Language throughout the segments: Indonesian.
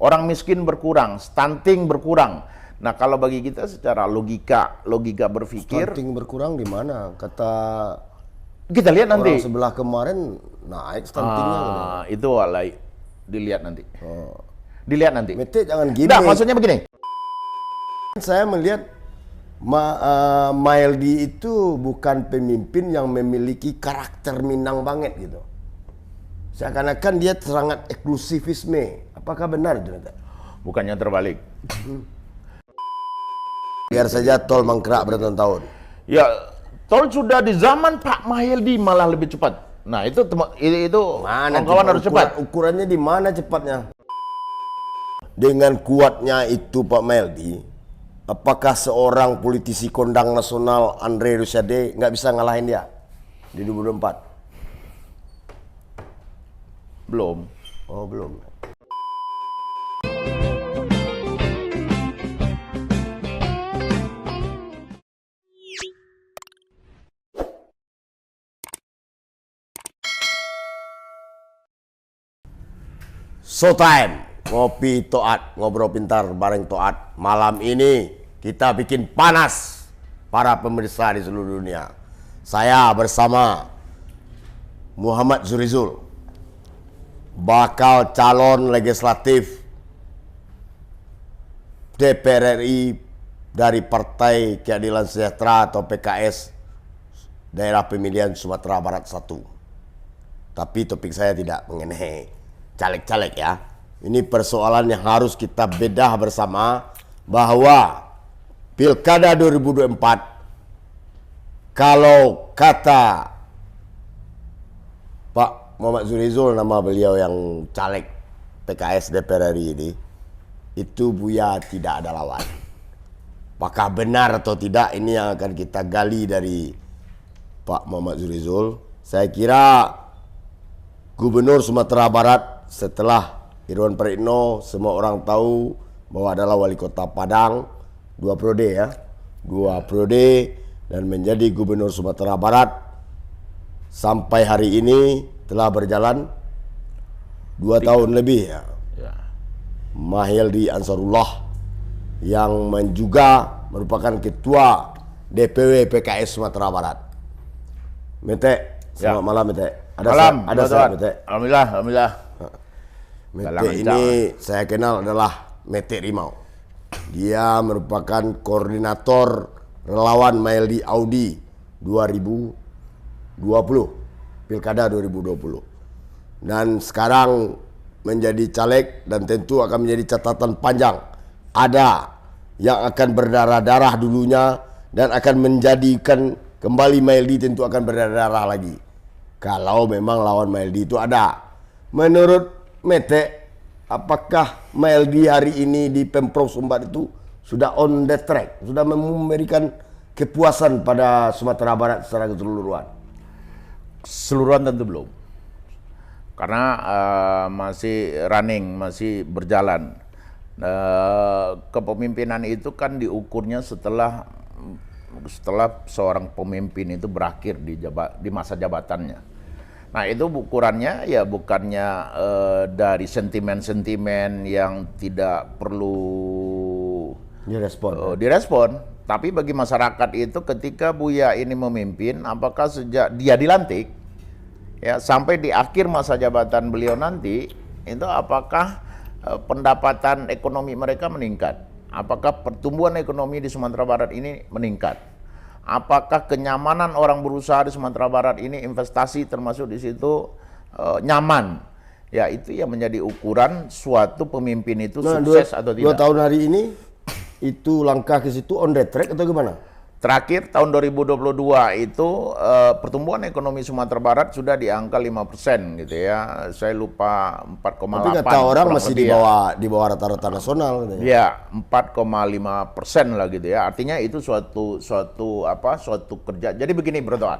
orang miskin berkurang, stunting berkurang. Nah, kalau bagi kita secara logika berpikir, Stunting berkurang di mana? Kata kita lihat nanti. orang sebelah kemarin naik stuntingnya. Itu alay, dilihat nanti. Dilihat nanti. Mete jangan gini. Nah, maksudnya begini. Saya melihat Maeldi itu bukan pemimpin yang memiliki karakter Minang banget gitu. Seakan-akan dia sangat eksklusivisme. Apakah benar itu? Bukannya terbalik. Biar saja tol mangkrak bertahun-tahun. Ya, tol sudah di zaman Pak Mahyildi malah lebih cepat. Nah, itu Mana kawan harus cepat. Ukurannya di mana cepatnya? Dengan kuatnya itu Pak Mahyildi, apakah seorang politisi kondang nasional Andre Rosiade nggak bisa ngalahin dia di 2024? Belum. Oh, belum. Showtime, ngopi Toat, ngobrol pintar bareng Toat. Malam ini kita bikin panas para pemirsa di seluruh dunia. Saya bersama Muhammad Zurizul, bakal calon legislatif DPR RI dari Partai Keadilan Sejahtera atau PKS daerah pemilihan Sumatera Barat 1. Tapi topik saya tidak mengenai caleg-caleg ya. Ini persoalan yang harus kita bedah bersama, bahwa Pilkada 2024, kalau kata Pak Muhammad Zurizul, nama beliau yang caleg PKS DPR RI ini, itu Buya tidak ada lawan. Apakah benar atau tidak, ini yang akan kita gali dari Pak Muhammad Zurizul. Saya kira Gubernur Sumatera Barat setelah Irwan Prayitno, semua orang tahu bahwa adalah wali kota Padang 2 periode ya, 2 periode, dan menjadi Gubernur Sumatera Barat sampai hari ini telah berjalan 2 tahun lebih ya. Mahyildi Ansarullah yang juga merupakan ketua DPW PKS Sumatera Barat. Mete, selamat malam Mete. Ada saya Mete. Alhamdulillah. Mete ini saya kenal adalah Mete Rimau. Dia merupakan koordinator relawan Mahyildi Audi 2020, Pilkada 2020. Dan sekarang menjadi caleg, dan tentu akan menjadi catatan panjang. Ada yang akan berdarah-darah dulunya dan akan menjadikan kembali Mahyildi tentu akan berdarah-darah lagi. Kalau memang lawan Mahyildi itu ada. Menurut Mete, apakah Mahyildi hari ini di Pemprov Sumbar itu sudah on the track, sudah memberikan kepuasan pada Sumatera Barat secara keseluruhan? Keseluruhan tentu belum. Karena masih running, masih berjalan. Kepemimpinan itu kan diukurnya setelah seorang pemimpin itu berakhir di masa jabatannya. Nah, itu ukurannya ya bukannya dari sentimen-sentimen yang tidak perlu direspon. Tapi bagi masyarakat itu ketika Buya ini memimpin, apakah sejak dia dilantik ya sampai di akhir masa jabatan beliau nanti, itu apakah pendapatan ekonomi mereka meningkat? Apakah pertumbuhan ekonomi di Sumatera Barat ini meningkat? Apakah kenyamanan orang berusaha di Sumatera Barat ini, investasi termasuk di situ nyaman? Ya, itu yang menjadi ukuran suatu pemimpin itu sukses atau tidak. 2 tahun hari ini itu langkah ke situ on the track atau gimana? Terakhir tahun 2022 itu pertumbuhan ekonomi Sumatera Barat sudah di angka 5% gitu ya. Saya lupa 4,8. Tapi kata orang masih di bawah rata-rata nasional gitu ya. 4,5% lah gitu ya. Artinya itu suatu kerja. Jadi begini Bro Toat.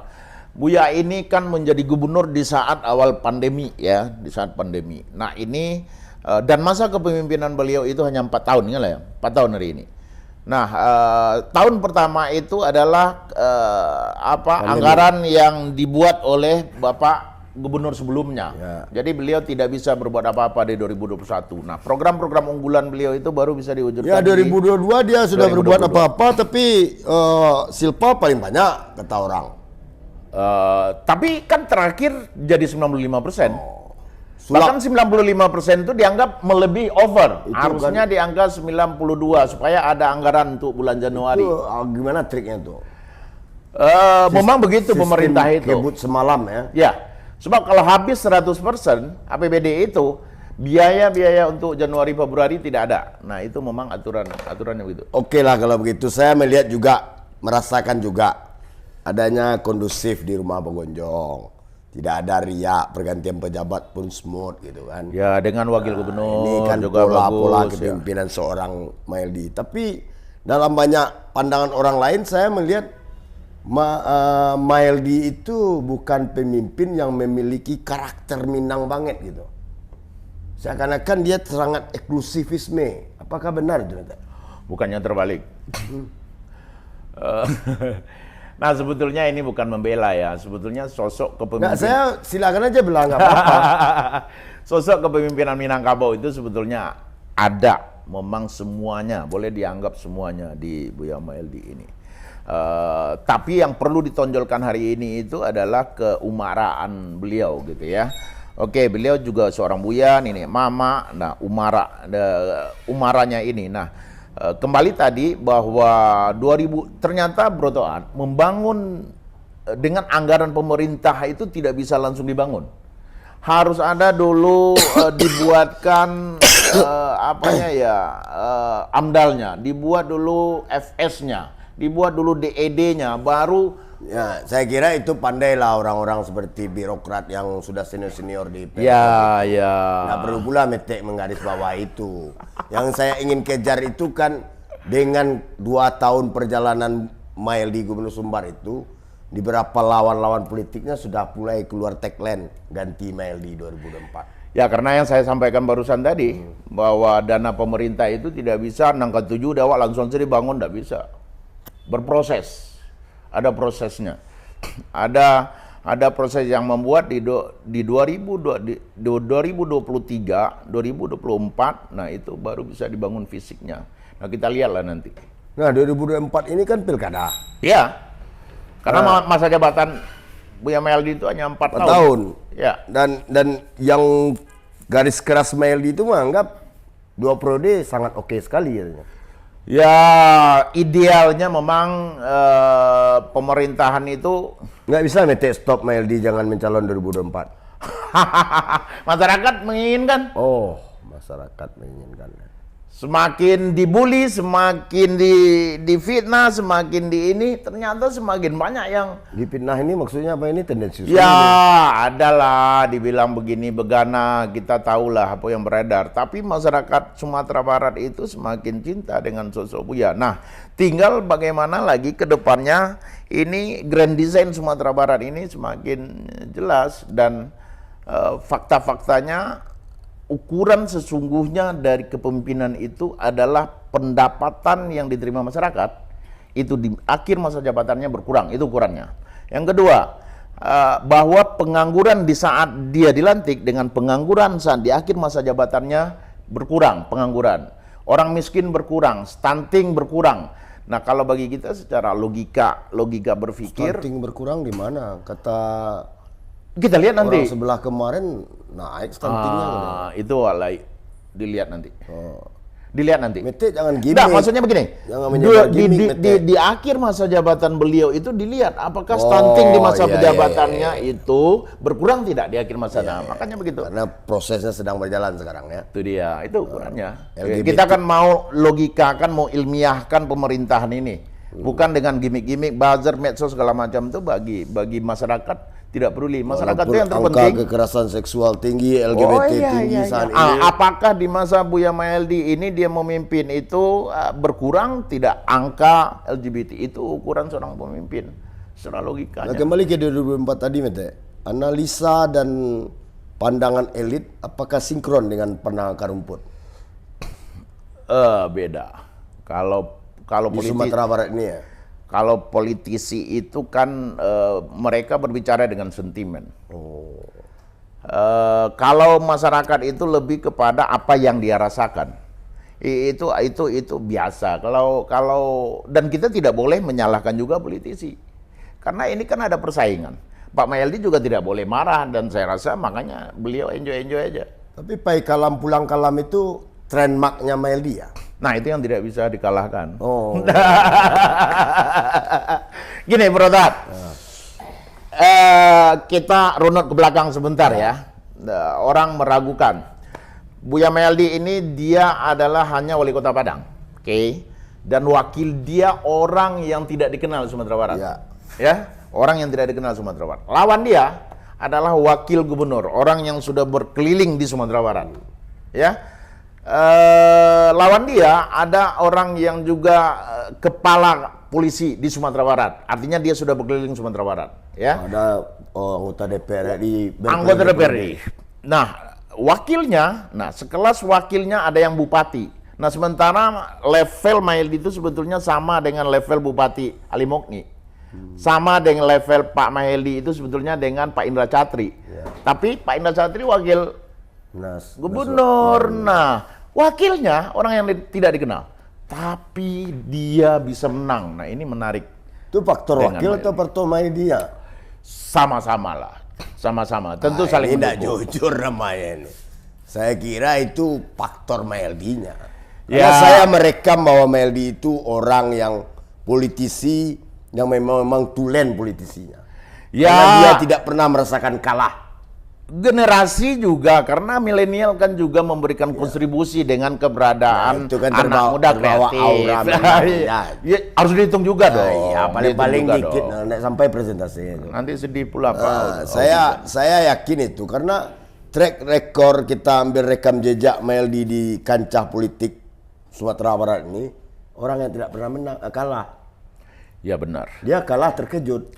Buya ini kan menjadi gubernur di saat awal pandemi ya, di saat pandemi. Nah, ini dan masa kepemimpinan beliau itu hanya 4 tahun ya, 4 tahun hari ini. Nah, tahun pertama itu adalah anggaran yang dibuat oleh Bapak gubernur sebelumnya. Ya. Jadi beliau tidak bisa berbuat apa-apa di 2021. Nah, program-program unggulan beliau itu baru bisa diwujudkan. Ya 2022 dia sudah 2022. berbuat apa-apa, tapi silpa paling banyak kata orang. Tapi kan terakhir jadi 95%. Sulap. Bahkan 95% itu dianggap melebihi over. Itu Harusnya di angka 92 supaya ada anggaran untuk bulan Januari. Itu gimana triknya tuh? Memang begitu Sistem pemerintah itu. kebut semalam ya. Ya, sebab kalau habis 100% APBD itu biaya-biaya untuk Januari Februari tidak ada. Nah, itu memang aturannya begitu. Oke lah kalau begitu. Saya melihat juga, merasakan juga adanya kondusif di rumah Bogonjong. Tidak ada riak, pergantian pejabat pun smooth gitu kan. Ya, dengan wakil gubernur Ini kan juga pola-pola bagus. kepemimpinan seorang Maeldi. Tapi dalam banyak pandangan orang lain saya melihat Maeldi itu bukan pemimpin yang memiliki karakter Minang banget gitu. Seakan-akan dia sangat eksklusivisme. Apakah benar itu? Bukannya terbalik. Nah, sebetulnya ini bukan membela ya. Sebetulnya sosok kepemimpinan. Nggak, saya silakan aja bilang nggak apa-apa. Sosok kepemimpinan Minangkabau itu sebetulnya ada. Memang semuanya, boleh dianggap semuanya di Buya Maeldi ini. Tapi yang perlu ditonjolkan hari ini itu adalah keumaraan beliau gitu ya. Oke, beliau juga seorang buyan ini, mama. Nah, umaranya ini. Nah, kembali tadi bahwa 2000 ternyata Brotoan membangun dengan anggaran pemerintah itu tidak bisa langsung dibangun. Harus ada dulu dibuatkan amdalnya, dibuat dulu FS-nya, dibuat dulu DED-nya, baru. Ya, saya kira itu pandailah orang-orang seperti birokrat yang sudah senior-senior di PPK. Ya. Nggak perlu pula metek menggaris bawah itu. Yang saya ingin kejar itu kan dengan 2 tahun perjalanan Maeldi Gubernur Sumbar itu, di beberapa lawan-lawan politiknya sudah mulai keluar tagline ganti Maeldi 2024. Ya, karena yang saya sampaikan barusan tadi, bahwa dana pemerintah itu tidak bisa nangka 7 dawak langsung saja dibangun, tidak bisa. Berproses. Ada prosesnya. Ada proses yang membuat di 2023, 2024, nah itu baru bisa dibangun fisiknya. Nah, kita lihatlah nanti. Nah, 2024 ini kan pilkada. Ya, karena masa jabatan Buya Maeldi itu hanya 4 tahun. tahun. Ya. Dan yang garis keras Maeldi itu menganggap 2 periode sangat oke sekali katanya. Ya, idealnya memang pemerintahan itu Nggak bisa metek stop Maeldi jangan mencalon 2024. masyarakat menginginkan. Oh, masyarakat menginginkan. Semakin dibully, semakin difitnah, semakin ini, ternyata semakin banyak yang Dipitnah ini maksudnya apa ini tendensius? ya adalah dibilang begini begana, kita tahulah apa yang beredar. Tapi masyarakat Sumatera Barat itu semakin cinta dengan sosok Buya. Nah, tinggal bagaimana lagi ke depannya ini grand design Sumatera Barat ini semakin jelas dan fakta-faktanya ukuran sesungguhnya dari kepemimpinan itu adalah pendapatan yang diterima masyarakat itu di akhir masa jabatannya berkurang, itu ukurannya. Yang kedua, bahwa pengangguran di saat dia dilantik dengan pengangguran saat di akhir masa jabatannya berkurang pengangguran. Orang miskin berkurang, stunting berkurang. Nah, kalau bagi kita secara logika berpikir, Stunting berkurang di mana? Kata kita lihat nanti. orang sebelah kemarin naik stuntingnya. Itu dilihat nanti. Oh. Dilihat nanti. Mete jangan gimmick. Nah, maksudnya begini. Jangan menyebar gimmick, Mete. Di akhir masa jabatan beliau itu dilihat apakah stunting di masa jabatannya itu berkurang tidak di akhir masa. Nah, makanya begitu. Karena prosesnya sedang berjalan sekarang ya. Itu dia, itu ukurannya. LGBT. Kita kan mau logikakan, mau ilmiahkan pemerintahan ini. Bukan dengan gimmick-gimmick, buzzer, medsos segala macam itu bagi masyarakat tidak peduli. Masyarakat itu yang terpenting. Angka kekerasan seksual tinggi, LGBT tinggi saat ini. Apakah di masa Buya Maeldi ini dia memimpin itu berkurang tidak angka LGBT itu ukuran seorang pemimpin secara logikanya. Nah, kembali ke 2024 tadi Mete. Analisa dan pandangan elit apakah sinkron dengan pandangan akar rumput? Beda. Kalau Di Sumatera Barat ini ya. Kalau politisi itu kan mereka berbicara dengan sentimen. Oh. Kalau masyarakat itu lebih kepada apa yang dia rasakan. Itu biasa. Kalau dan kita tidak boleh menyalahkan juga politisi. Karena ini kan ada persaingan. Pak Mahyildi juga tidak boleh marah dan saya rasa makanya beliau enjoy aja. Tapi pai kalam pulang kalam itu trademarknya Mahyildi ya? Nah, itu yang tidak bisa dikalahkan. Oh. Gini, Bro Tat. Kita runut ke belakang sebentar ya. Orang meragukan. Buya Mahyildi ini dia adalah hanya wali kota Padang. Oke. Dan wakil dia orang yang tidak dikenal Sumatera Barat. Ya, orang yang tidak dikenal Sumatera Barat. Lawan dia adalah wakil gubernur, orang yang sudah berkeliling di Sumatera Barat. Ya. Lawan dia ada orang yang juga kepala polisi di Sumatera Barat. Artinya dia sudah berkeliling Sumatera Barat, ya. Ada anggota DPR RI. Anggota DPR RI. Nah, wakilnya, sekelas wakilnya ada yang bupati. Nah, sementara level Mahyildi itu sebetulnya sama dengan level Bupati Ali Mukni. Sama dengan level Pak Mahyildi itu sebetulnya dengan Pak Indra Catri. Tapi Pak Indra Catri wakil gubernur. Nah, wakilnya orang yang tidak dikenal. Tapi dia bisa menang. Nah, ini menarik. Itu faktor wakil atau faktor Mahyildi ya? Sama-sama lah. Sama-sama. Tentu saling tidak jujur namanya ini. Saya kira itu faktor Mahyildinya. Ya. Karena saya merekam bahwa Mahyildi itu orang yang politisi yang memang tulen politisinya. Ya. Karena dia tidak pernah merasakan kalah. Generasi juga karena milenial kan juga memberikan kontribusi dengan keberadaan itu kan anak muda kreatif. Aura ya, harus dihitung juga dong. Iya, paling-paling dikit sampai presentasi itu. Nanti sedih pula Pak. Saya yakin itu karena track record kita ambil rekam jejak Mahyildi di kancah politik Sumatera Barat ini orang yang tidak pernah menang kalah. Ya benar. Dia kalah terkejut.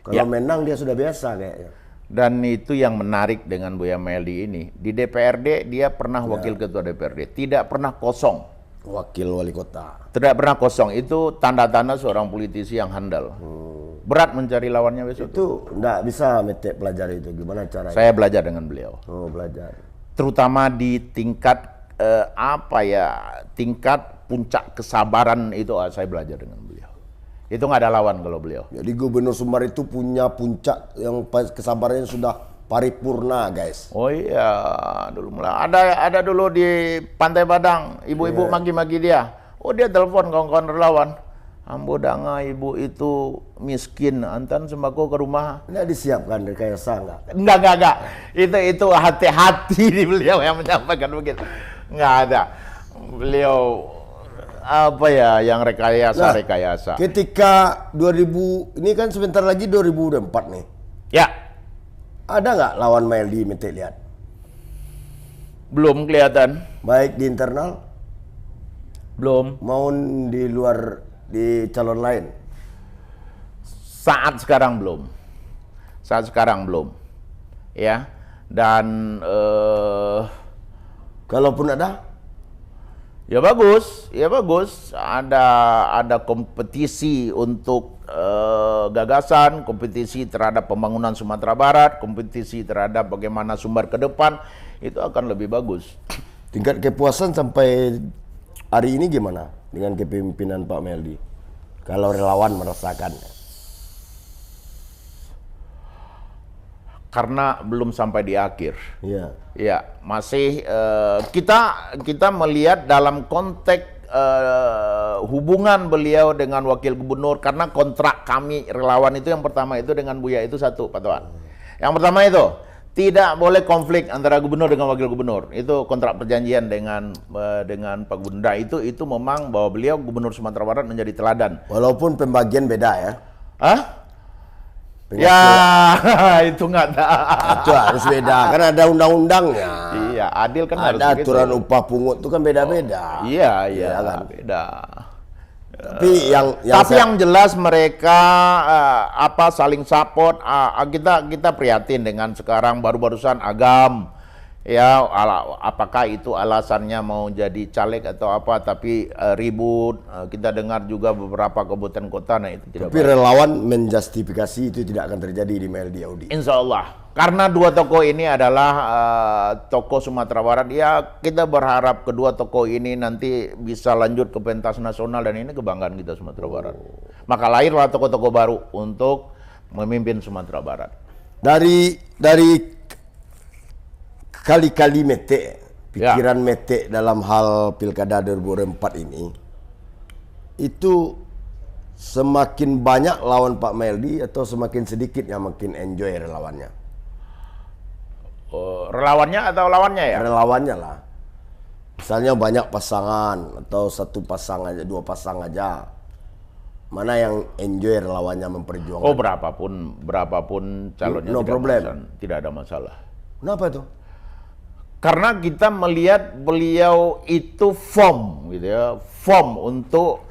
Kalau menang dia sudah biasa kayaknya. Dan itu yang menarik dengan Buya Mahyildi ini. Di DPRD dia pernah wakil ketua DPRD, tidak pernah kosong. Wakil wali kota. Tidak pernah kosong. Itu tanda-tanda seorang politisi yang handal. Berat mencari lawannya besok. Itu enggak bisa Mete pelajari itu. Gimana caranya? Saya belajar dengan beliau. Oh, belajar. Terutama di tingkat tingkat puncak kesabaran itu saya belajar dengan beliau. Itu nggak ada lawan kalau beliau. Jadi Gubernur Sumbar itu punya puncak yang kesabarannya sudah paripurna, guys. Oh iya, dulu mulai ada dulu di Pantai Padang, ibu-ibu maki-maki dia. Oh dia telepon kawan-kawan relawan. Ambo danga ibu itu miskin, antan sembako ke rumah. Nggak disiapkan rekayasa nggak? Enggak. Itu hati-hati di beliau yang menyampaikan begitu. Nggak ada. Beliau apa ya yang rekayasa. Ketika 2000 ini kan sebentar lagi 2004 nih. Ya. Ada nggak lawan Mahyildi Mete lihat? Belum kelihatan. Baik di internal, belum. maupun di luar di calon lain. Saat sekarang belum. Ya. Dan kalaupun ada ya bagus. Ada kompetisi untuk gagasan, kompetisi terhadap pembangunan Sumatera Barat, kompetisi terhadap bagaimana Sumbar ke depan, itu akan lebih bagus. Tingkat kepuasan sampai hari ini gimana dengan kepemimpinan Pak Mahyildi? Kalau relawan merasakan. Karena belum sampai di akhir. Iya. Ya, masih kita melihat dalam konteks hubungan beliau dengan wakil gubernur, karena kontrak kami relawan itu yang pertama itu dengan Buya itu satu, Pak Tuan. Yang pertama itu tidak boleh konflik antara gubernur dengan wakil gubernur. Itu kontrak perjanjian dengan Pak Gubernur. Nah, itu memang bahwa beliau gubernur Sumatera Barat menjadi teladan. Walaupun pembagian beda ya. Hah? Ya, itu nggak ada. Itu harus beda, kan ada undang-undangnya. Iya, adil kan harus ada begitu. aturan upah pungut itu kan beda-beda. Iya, kan? beda. Tapi yang jelas mereka saling support. Kita prihatin dengan sekarang baru-barusan Agam. Ya, apakah itu alasannya mau jadi caleg atau apa, tapi ribut. Kita dengar juga beberapa kabupaten kota, nah itu tidak Tapi relawan menjustifikasi itu tidak akan terjadi di Mahyildi Audi. Insya Allah. karena dua tokoh ini adalah tokoh Sumatera Barat, ya kita berharap kedua tokoh ini nanti bisa lanjut ke pentas nasional dan ini kebanggaan kita Sumatera Barat. Maka lahirlah tokoh-tokoh baru untuk memimpin Sumatera Barat. Dari kali-kali Mete, pikiran Mete dalam hal Pilkada 2004 ini, itu semakin banyak lawan Pak Mahyildi atau semakin sedikit yang makin enjoy relawannya? Relawannya atau lawannya ya? Relawannya lah. Misalnya banyak pasangan atau satu pasang aja, dua pasang aja. Mana yang enjoy relawannya memperjuangkan? Oh, berapapun calonnya No problem. Tidak ada masalah. Kenapa itu? Karena kita melihat beliau itu form gitu ya, form untuk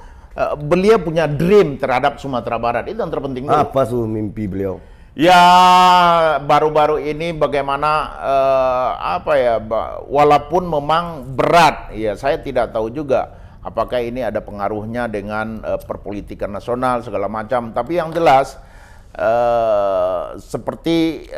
beliau punya dream terhadap Sumatera Barat, itu yang terpenting dulu. Apa tuh mimpi beliau? Ya baru-baru ini bagaimana walaupun memang berat, ya saya tidak tahu juga apakah ini ada pengaruhnya dengan perpolitikan nasional segala macam. Tapi yang jelas seperti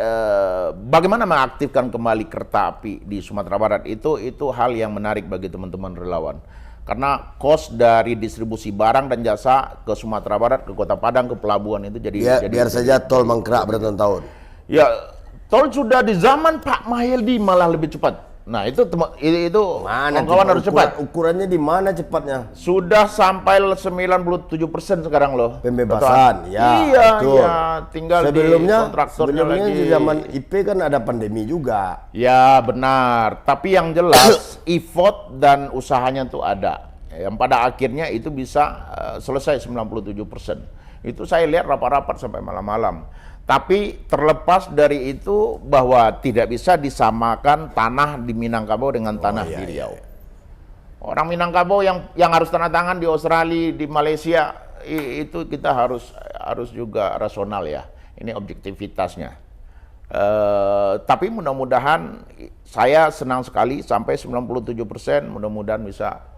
bagaimana mengaktifkan kembali kereta api di Sumatera Barat itu hal yang menarik bagi teman-teman relawan. Karena kos dari distribusi barang dan jasa ke Sumatera Barat, ke Kota Padang, ke pelabuhan itu biar saja tol mangkrak bertahun-tahun. Ya, tol sudah di zaman Pak Mahyildi malah lebih cepat. Nah, itu kawan-kawan harus cepat. Ukurannya di mana cepatnya? Sudah sampai 97% sekarang loh. Pembebasan, ya. Iya, betul. iya, tinggal sebelumnya di zaman IP kan ada pandemi juga. Ya, benar. Tapi yang jelas effort dan usahanya tuh ada. Yang pada akhirnya itu bisa selesai 97%. Itu saya lihat rapat-rapat sampai malam-malam. Tapi terlepas dari itu bahwa tidak bisa disamakan tanah di Minangkabau dengan tanah di Riau. Orang Minangkabau yang harus tanda tangan di Australia, di Malaysia, itu kita harus juga rasional ya. Ini objektivitasnya. Tapi mudah-mudahan saya senang sekali sampai 97%, mudah-mudahan bisa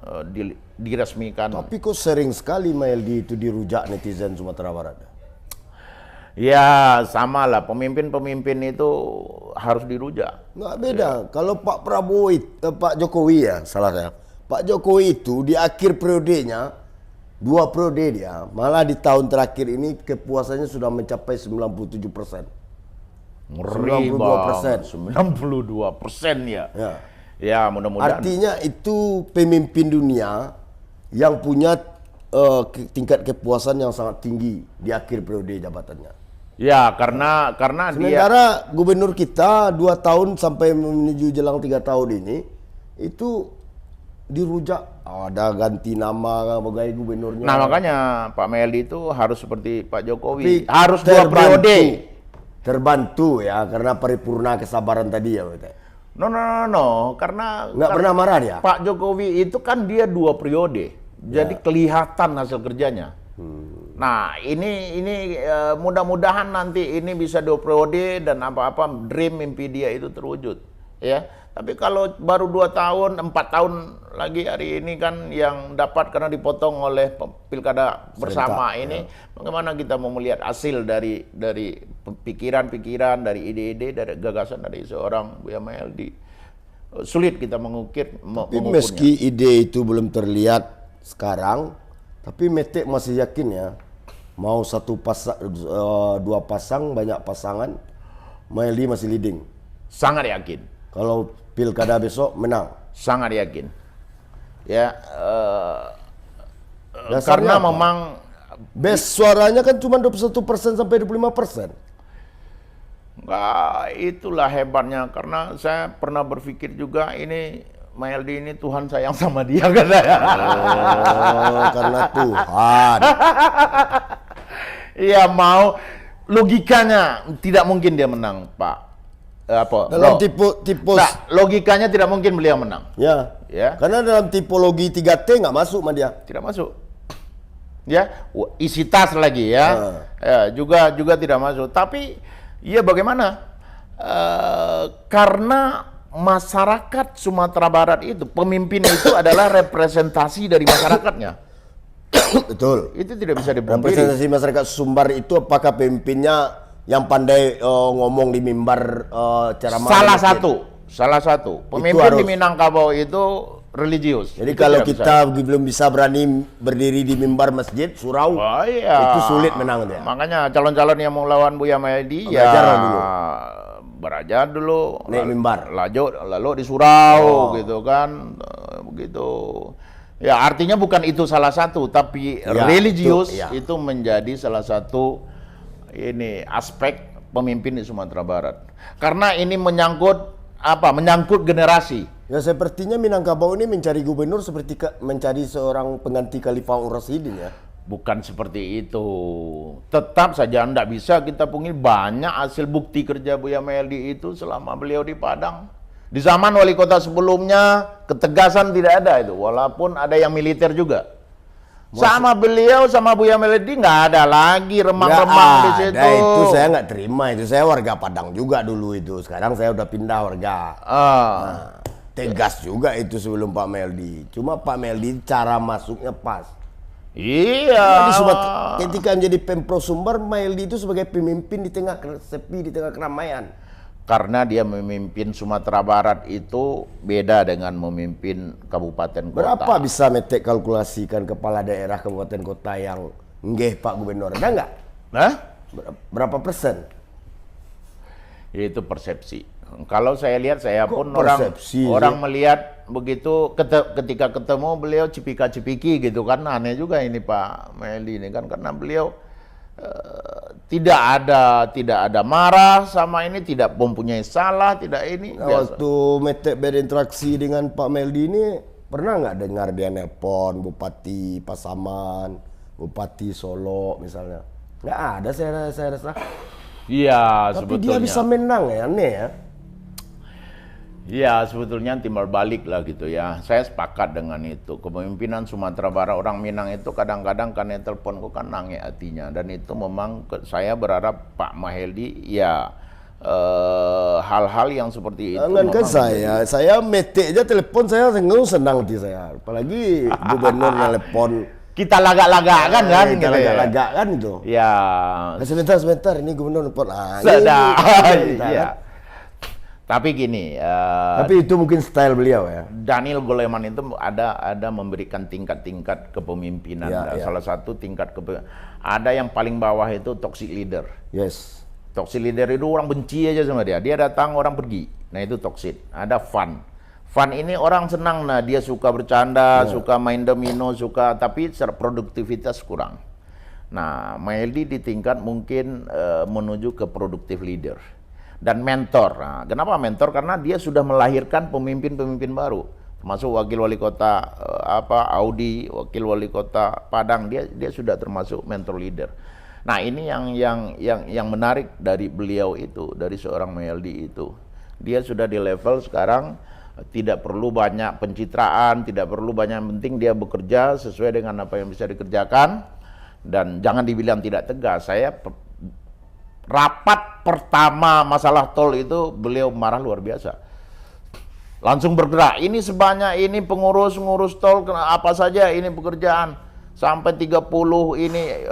diresmikan. Tapi kok sering sekali Mahyildi itu dirujak netizen Sumatera Barat? Ya sama lah, pemimpin-pemimpin itu harus dirujak. Nggak beda. Ya. Kalau Pak Prabowo Pak Jokowi ya, salah saya. Pak Jokowi itu di akhir periodenya, 2 periode dia, malah di tahun terakhir ini kepuasannya sudah mencapai 97%. Ngeri 92% ya. Ya mudah-mudahan. Artinya itu pemimpin dunia yang punya tingkat kepuasan yang sangat tinggi di akhir periode jabatannya. Ya, karena sementara gubernur kita 2 tahun sampai menuju jelang 3 tahun ini itu dirujak, ada ganti nama sebagai gubernurnya. Nah makanya Pak Mahyildi itu harus seperti Pak Jokowi, harus 2 periode. Terbantu ya karena paripurna kesabaran tadi ya. No, karena nggak pernah marah dia. Pak Jokowi itu kan dia 2 periode, jadi kelihatan hasil kerjanya. Nah ini mudah-mudahan nanti ini bisa 2 periode dan apa-apa dream mimpi dia itu terwujud ya. Tapi kalau baru 2 tahun 4 tahun lagi hari ini kan yang dapat karena dipotong oleh pilkada bersama ini bagaimana kita mau melihat hasil dari pikiran-pikiran, dari ide-ide, dari gagasan dari seorang Buya Mahyildi. Sulit kita mengukurnya. Meski ide itu belum terlihat sekarang, tapi Mete masih yakin ya, mau 2 pasang, banyak pasangan, Mahyildi masih leading. Sangat yakin. Kalau pilkada besok menang. Sangat yakin. Ya, karena memang base suaranya kan cuma 21% sampai 25%. Itulah hebatnya, karena saya pernah berpikir juga ini Mahyildi ini Tuhan sayang sama dia katanya. Karena Tuhan. Iya mau, logikanya tidak mungkin dia menang, Pak. Dalam tipe nah, logikanya tidak mungkin beliau menang. Ya. Karena dalam tipologi 3T nggak masuk sama dia. Tidak masuk. Ya, isi tas lagi ya. Ya juga tidak masuk. Tapi ya bagaimana? Karena masyarakat Sumatera Barat itu, pemimpin itu adalah representasi dari masyarakatnya. Betul. Itu tidak bisa dipungkiri. Representasi masyarakat Sumbar itu apakah pemimpinnya yang pandai ngomong di mimbar ceramah. Salah satu pemimpin di Minangkabau itu religius. Jadi kalau kita belum bisa berani berdiri di mimbar masjid surau, itu sulit menang dia. Makanya calon-calon yang mau lawan Buya Maeldi ya berajar dulu, naik mimbar, lalu di surau gitu kan, begitu. Ya artinya bukan itu salah satu, tapi religius itu menjadi salah satu ini aspek pemimpin di Sumatera Barat. Karena ini menyangkut generasi. Ya sepertinya Minangkabau ini mencari gubernur seperti mencari seorang pengganti Khalifah Rasyidin ya. Bukan seperti itu. Tetap saja tidak bisa kita pungkiri banyak hasil bukti kerja Buya Maeldi itu selama beliau di Padang. Di zaman wali kota sebelumnya ketegasan tidak ada itu, walaupun ada yang militer juga. Sama beliau sama Buya Maeldi nggak ada lagi remang-remang di situ. Itu saya nggak terima, itu saya warga Padang juga dulu itu. Sekarang saya udah pindah warga. Tegas juga itu sebelum Pak Maeldi. Cuma Pak Maeldi cara masuknya pas. Iya. Ketika menjadi Pemprov Sumbar, Maeldi itu sebagai pemimpin di tengah sepi, di tengah keramaian. Karena dia memimpin Sumatera Barat itu beda dengan memimpin kabupaten kota. Berapa bisa metek kalkulasikan kepala daerah kabupaten kota yang nggih Pak Gubernur? Ada nggak? Berapa persen? Itu persepsi. Kalau saya lihat, saya pun orang melihat begitu ketika ketemu beliau cipika-cipiki gitu kan, aneh juga ini Pak Maeldi ini kan, karena beliau tidak ada marah sama ini, tidak mempunyai salah, tidak ini. Waktu metek berinteraksi dengan Pak Maeldi ini, pernah nggak dengar dia nelpon Bupati Pasaman, Bupati Solo misalnya? Nggak ada, saya rasa. Iya, tapi sebetulnya. Dia bisa menang ya, aneh ya. Ya, sebetulnya timbal balik lah gitu ya. Saya sepakat dengan itu. Kepemimpinan Sumatera Barat, orang Minang itu kadang-kadang kan telepon kok kan nangis hatinya. Dan itu memang saya berharap Pak Maeldi ya hal-hal yang seperti itu. Kan saya metik aja telepon saya senang hati saya. Apalagi gubernur telepon. Kita lagak-lagak kan kita lagak-lagak kan itu. Ya. Sebentar ini gubernur telepon. Iya. Tapi gini, tapi itu mungkin style beliau ya. Daniel Goleman itu ada memberikan tingkat-tingkat kepemimpinan. Salah satu tingkat ada yang paling bawah itu toxic leader. Yes. Toxic leader itu orang benci aja sama dia. Dia datang orang pergi. Nah itu toxic. Ada fun. Fun ini orang senang, nah dia suka bercanda, suka main domino, tapi secara produktivitas kurang. Nah, Maeldi di tingkat mungkin menuju ke produktif leader. Dan mentor. Nah, kenapa mentor? Karena dia sudah melahirkan pemimpin-pemimpin baru, termasuk wakil wali kota Audi, wakil wali kota Padang. Dia sudah termasuk mentor leader. Nah, ini yang menarik dari beliau itu, dari seorang Maeldi itu. Dia sudah di level sekarang tidak perlu banyak pencitraan, tidak perlu banyak, yang penting dia bekerja sesuai dengan apa yang bisa dikerjakan. Dan jangan dibilang tidak tegas. Saya rapat pertama masalah tol itu beliau marah luar biasa. Langsung bergerak. Ini sebanyak ini pengurus tol apa saja ini pekerjaan. Sampai 30 ini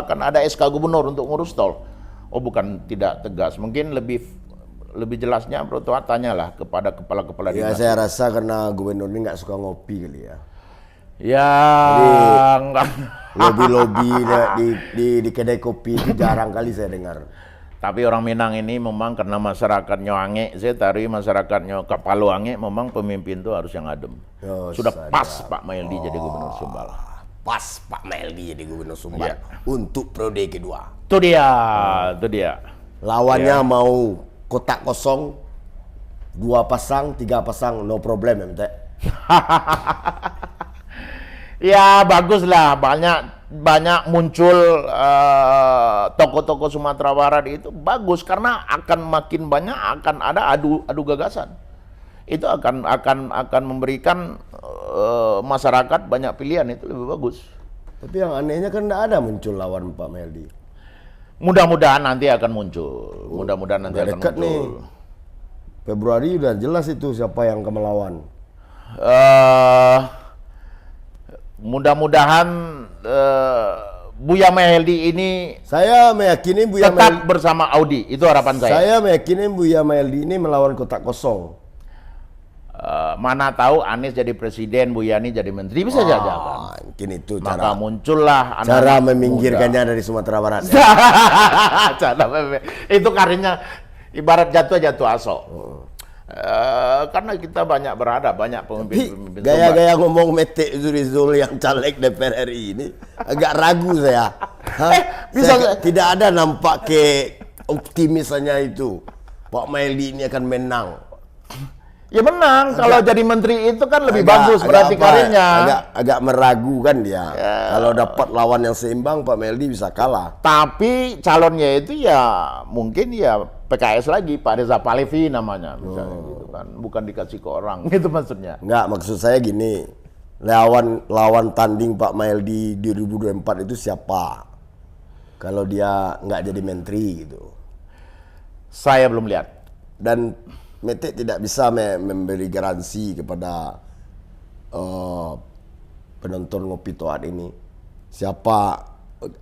kan ada SK gubernur untuk ngurus tol. Oh bukan tidak tegas. Mungkin lebih jelasnya Bro Tuhan tanyalah kepada kepala-kepala dinas. Ya saya rasa karena gubernur ini nggak suka ngopi kali ya. Ya enggak. Lobby di kedai kopi itu jarang kali saya dengar. Tapi orang Minang ini memang karena masyarakatnya ange, saya taruh masyarakatnya Kapalu ange, memang pemimpin itu harus yang adem. Sudah pas Pak Maeldi jadi gubernur Sumbar. Pas Pak Maeldi jadi gubernur Sumbar untuk periode kedua. Itu dia. Lawannya mau kotak kosong, 2 pasang, 3 pasang, no problem ya. Ya bagus lah, banyak muncul tokoh-tokoh Sumatera Barat itu bagus karena akan makin banyak akan ada adu gagasan. Itu akan memberikan masyarakat banyak pilihan, itu lebih bagus. Tapi yang anehnya kan tidak ada muncul lawan Pak Maeldi. Mudah-mudahan nanti akan muncul. Mudah-mudahan nanti akan muncul. Nih. Februari udah jelas itu siapa yang akan melawan. Mudah-mudahan Buya Mahyildi ini Saya meyakini Buya tetap bersama Audi, itu harapan saya. Saya meyakini Buya Mahyildi ini melawan kotak kosong. Mana tahu Anies jadi presiden, Bu Yani jadi menteri, bisa saja kan. Mungkin itu Maka muncullah cara meminggirkannya dari Sumatera Barat. Ya? Itu karirnya ibarat jatuh aso. Karena kita banyak berada, banyak pemimpin. Gaya-gaya ngomong Mete Zurizul yang caleg DPR RI ini agak ragu saya. Saya tidak ada nampak ke optimisannya itu. Pak Mahyildi ini akan menang. Ya menang, kalau jadi menteri itu kan lebih bagus berarti karirnya. Agak meragukan dia. Ya. Kalau dapat lawan yang seimbang, Pak Mahyildi bisa kalah. Tapi calonnya itu ya mungkin ya PKS lagi, Pak Reza Pahlavi namanya misalnya gitu kan. Bukan dikasih ke orang, gitu maksudnya. Enggak, maksud saya gini. Lawan tanding Pak Mahyildi 2024 itu siapa? Kalau dia nggak jadi menteri gitu. Saya belum lihat. Dan Mete tidak bisa memberi garansi kepada penonton Ngopi Toat ini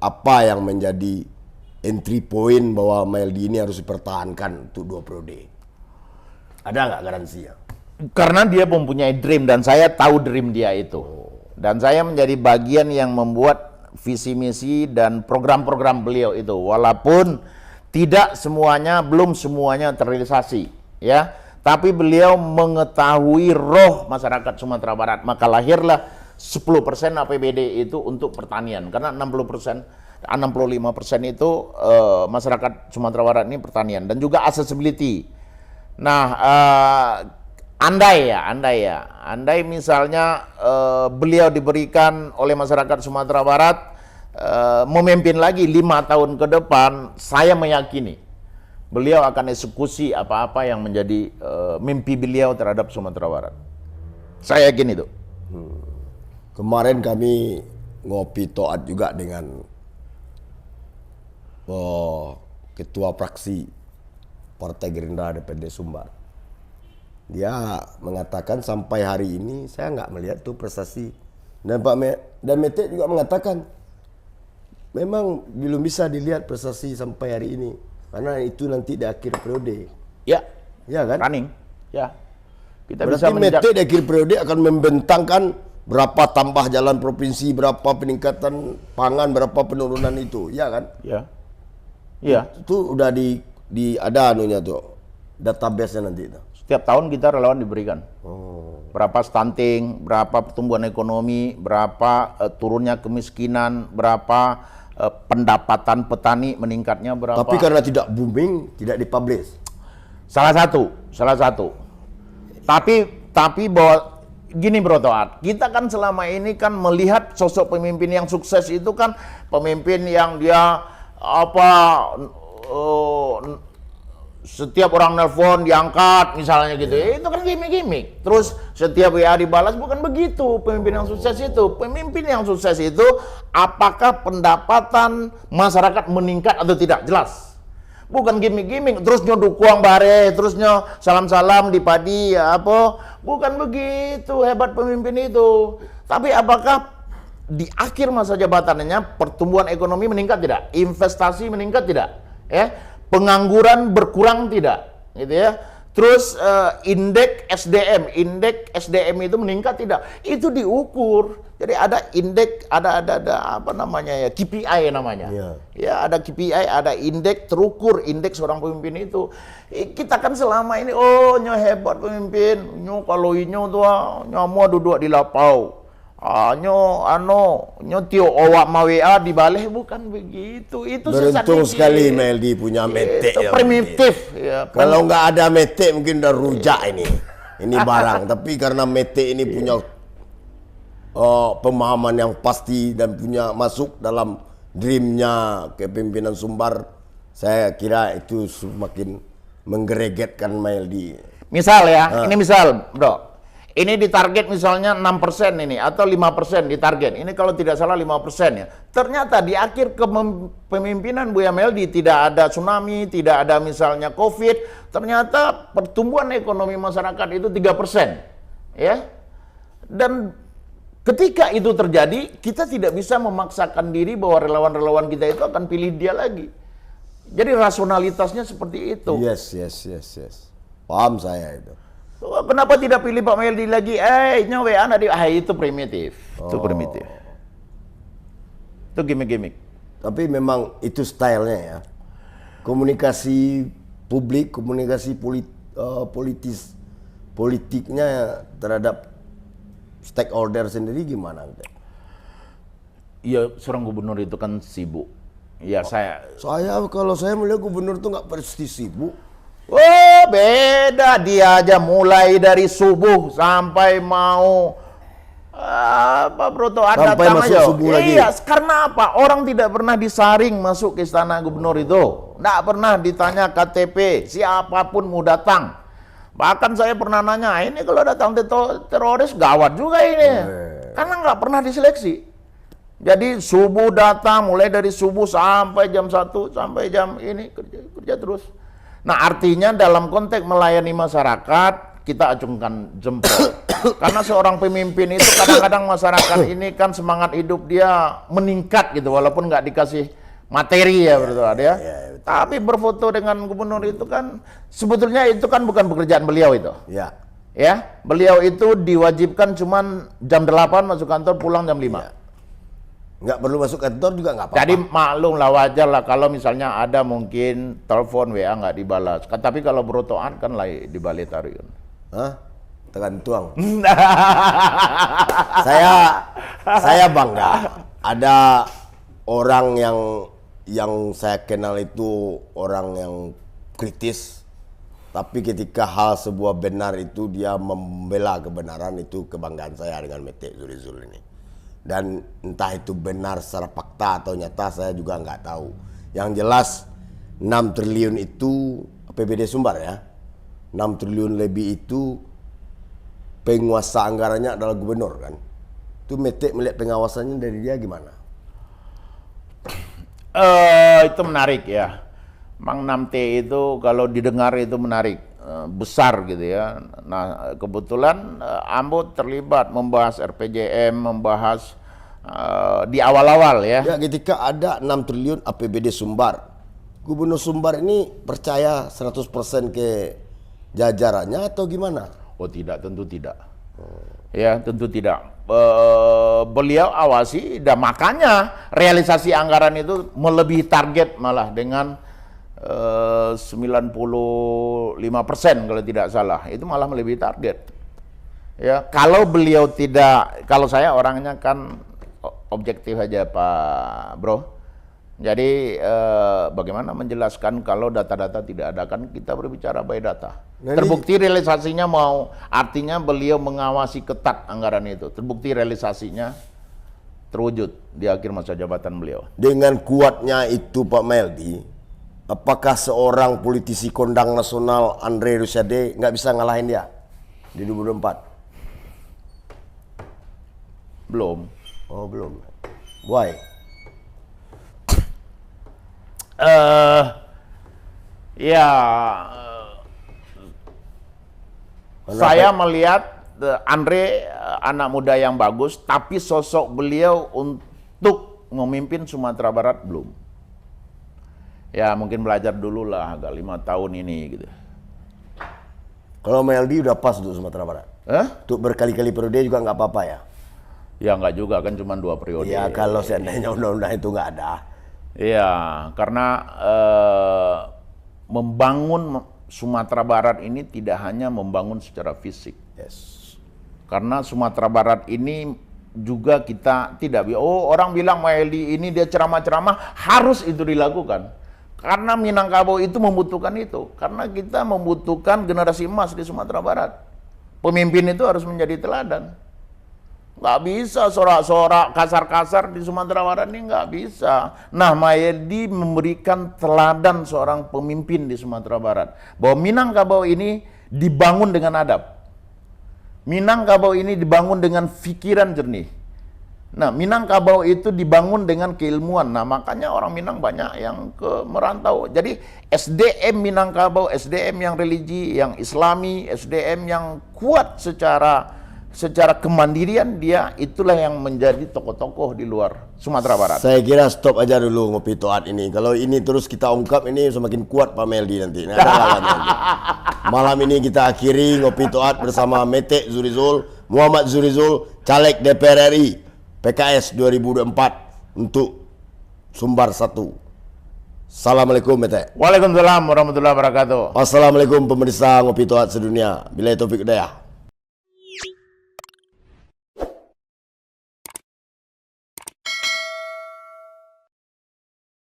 apa yang menjadi entry point bahwa Mahyildi ini harus dipertahankan untuk 2 periode. Ada nggak garansinya? Karena dia mempunyai dream dan saya tahu dream dia itu. Dan saya menjadi bagian yang membuat visi misi dan program-program beliau itu, walaupun belum semuanya terrealisasi. Ya, tapi beliau mengetahui roh masyarakat Sumatera Barat, maka lahirlah 10% APBD itu untuk pertanian, karena 65% itu masyarakat Sumatera Barat ini pertanian, dan juga accessibility. Nah, andai misalnya beliau diberikan oleh masyarakat Sumatera Barat memimpin lagi 5 tahun ke depan, saya meyakini beliau akan eksekusi apa-apa yang menjadi mimpi beliau terhadap Sumatera Barat. Saya yakin itu. Kemarin kami ngopi Toat juga dengan ketua fraksi Partai Gerindra DPD Sumbar. Dia mengatakan sampai hari ini saya nggak melihat tuh prestasi. Dan dan Mete juga mengatakan memang belum bisa dilihat prestasi sampai hari ini. Karena itu nanti di akhir periode. Ya, ya kan? Running. Ya. Kita berarti bisa Mete di akhir periode akan membentangkan berapa tambah jalan provinsi, berapa peningkatan pangan, berapa penurunan itu, ya kan? Ya. Iya. Itu udah ada anunya tuh, database-nya nanti itu. Setiap tahun kita relawan diberikan. Berapa stunting, berapa pertumbuhan ekonomi, berapa turunnya kemiskinan, berapa pendapatan petani meningkatnya berapa. Tapi karena tidak booming, tidak dipublish. Salah satu. Tapi bahwa gini Bro Toat, kita kan selama ini kan melihat sosok pemimpin yang sukses itu kan pemimpin yang dia setiap orang nelpon diangkat misalnya gitu. Itu kan gimmick. Terus setiap WA dibalas, bukan begitu pemimpin yang sukses itu. Pemimpin yang sukses itu apakah pendapatan masyarakat meningkat atau tidak? Jelas. Bukan gimmick. Terus dukung bare, terusnya salam-salam di padi bukan begitu hebat pemimpin itu. Tapi apakah di akhir masa jabatannya pertumbuhan ekonomi meningkat tidak? Investasi meningkat tidak? Ya. Pengangguran berkurang tidak, gitu ya. Terus indeks SDM itu meningkat tidak? Itu diukur. Jadi ada indeks, ada apa namanya ya, KPI namanya. Ya, ada KPI, ada indeks terukur, indeks seorang pemimpin itu. Kita kan selama ini nyo hebat pemimpin, nyo kalau inyo tuh nyo duduk di lapau. Nyo tio owak mawea di baleh, bukan begitu. Itu beruntung sekali Mahyildi punya Mete. Itu primitif. Ya, kalau nggak ada Mete mungkin udah rujak ini barang. Tapi karena Mete ini punya pemahaman yang pasti dan punya masuk dalam dreamnya kepemimpinan Sumbar, saya kira itu semakin menggeregetkan Mahyildi. Misal ya, ini misal Bro. Ini ditarget misalnya 6% ini atau 5% ditarget. Ini kalau tidak salah 5% ya. Ternyata di akhir kepemimpinan Buya Mahyildi tidak ada tsunami, tidak ada misalnya Covid. Ternyata pertumbuhan ekonomi masyarakat itu 3%. Ya. Dan Ketika itu terjadi, kita tidak bisa memaksakan diri bahwa relawan-relawan kita itu akan pilih dia lagi. Jadi rasionalitasnya seperti itu. Yes. Paham saya itu. Kenapa tidak pilih Pak Meldi lagi? Nyawa itu primitif. Itu primitif. Itu gimmick-gimmick. Tapi memang itu stylenya ya. Komunikasi publik, komunikasi politiknya terhadap stakeholder sendiri gimana? Ya, seorang gubernur itu kan sibuk. Ya Kalau saya melihat gubernur itu nggak pasti sibuk. Oh, beda. Dia aja mulai dari subuh sampai mau Sampai masuk subuh lagi. Iya, karena apa? Orang tidak pernah disaring masuk ke istana gubernur itu. Nggak pernah ditanya KTP, siapapun mau datang. Bahkan saya pernah nanya, ini kalau datang teroris gawat juga ini. Karena nggak pernah diseleksi. Jadi subuh datang, mulai dari subuh sampai jam 1, sampai jam ini, kerja terus. Nah, artinya dalam konteks melayani masyarakat, kita acungkan jempol. Karena seorang pemimpin itu kadang-kadang masyarakat ini kan semangat hidup dia meningkat gitu, walaupun nggak dikasih materi ya, betul ya. Tapi berfoto dengan gubernur itu kan sebetulnya itu kan bukan pekerjaan beliau itu. Ya. Ya, beliau itu diwajibkan cuman jam 8 masuk kantor, pulang jam 5. Ya. Nggak perlu masuk kantor juga nggak apa-apa. Jadi maklum lah, wajar lah kalau misalnya ada mungkin telepon WA nggak dibalas. Tapi kalau berotoan kan lah dibaletariun. Hah? Tergantung. saya bangga ada orang yang saya kenal itu orang yang kritis, tapi ketika hal sebuah benar itu dia membela kebenaran, itu kebanggaan saya dengan Mete Zulkifli ini. Dan entah itu benar secara fakta atau nyata saya juga nggak tahu. Yang jelas 6 triliun itu APBD Sumbar ya. 6 triliun lebih itu penguasa anggarannya adalah gubernur kan. Itu Mete melihat pengawasannya dari dia gimana? Itu menarik ya. Mang 6T itu kalau didengar itu menarik, besar gitu ya. Nah, kebetulan Ambo terlibat membahas RPJM, membahas di awal-awal ya. Ya, ketika ada 6 triliun APBD Sumbar, Gubernur Sumbar ini percaya 100% ke jajarannya atau gimana? Oh tidak, tentu tidak. Ya, tentu tidak. Beliau awasi, dan makanya realisasi anggaran itu melebihi target malah dengan 95% kalau tidak salah. Itu malah melebihi target. Ya, kalau beliau tidak, kalau saya orangnya kan objektif aja Pak Bro. Jadi bagaimana menjelaskan kalau data-data tidak ada, kan kita berbicara by data. Terbukti realisasinya artinya beliau mengawasi ketat anggaran itu. Terbukti realisasinya terwujud di akhir masa jabatan beliau. Dengan kuatnya itu Pak Meldi, apakah seorang politisi kondang nasional Andre Rosiade nggak bisa ngalahin dia di 2024? Belum. Oh belum. Why? Saya melihat Andre anak muda yang bagus, tapi sosok beliau untuk memimpin Sumatera Barat belum. Ya mungkin belajar dulu lah, agak 5 tahun ini gitu. Kalau Meldi udah pas untuk Sumatera Barat. Untuk berkali-kali periode juga nggak apa-apa ya? Ya nggak juga, kan cuma 2 periode. Ya kalau seandainya undang-undang itu nggak ada. Iya, karena membangun Sumatera Barat ini tidak hanya membangun secara fisik. Yes. Karena Sumatera Barat ini juga kita tidak, orang bilang Meldi ini dia ceramah-ceramah, harus itu dilakukan. Karena Minangkabau itu membutuhkan itu. Karena kita membutuhkan generasi emas di Sumatera Barat. Pemimpin itu harus menjadi teladan. Nggak bisa sorak-sorak kasar-kasar di Sumatera Barat ini, nggak bisa. Nah, Meldi memberikan teladan seorang pemimpin di Sumatera Barat. Bahwa Minangkabau ini dibangun dengan adab. Minangkabau ini dibangun dengan pikiran jernih. Nah, Minangkabau itu dibangun dengan keilmuan. Nah, makanya orang Minang banyak yang merantau. Jadi SDM Minangkabau, SDM yang religi, yang Islami, SDM yang kuat secara secara kemandirian dia itulah yang menjadi tokoh-tokoh di luar Sumatera Barat. Saya kira stop aja dulu ngopi toat ini. Kalau ini terus kita ungkap ini semakin kuat Pak Meldi nanti. Ini ada lawannya nanti. Malam ini kita akhiri ngopi toat bersama Mete Zurizul, Muhammad Zurizul, caleg DPR RI PKS 2024 untuk Sumbar 1. Assalamualaikum Mete. Waalaikumsalam warahmatullahi wabarakatuh. Assalamualaikum pemirsa ngopi toat sedunia. Bila Taufik Hidayah.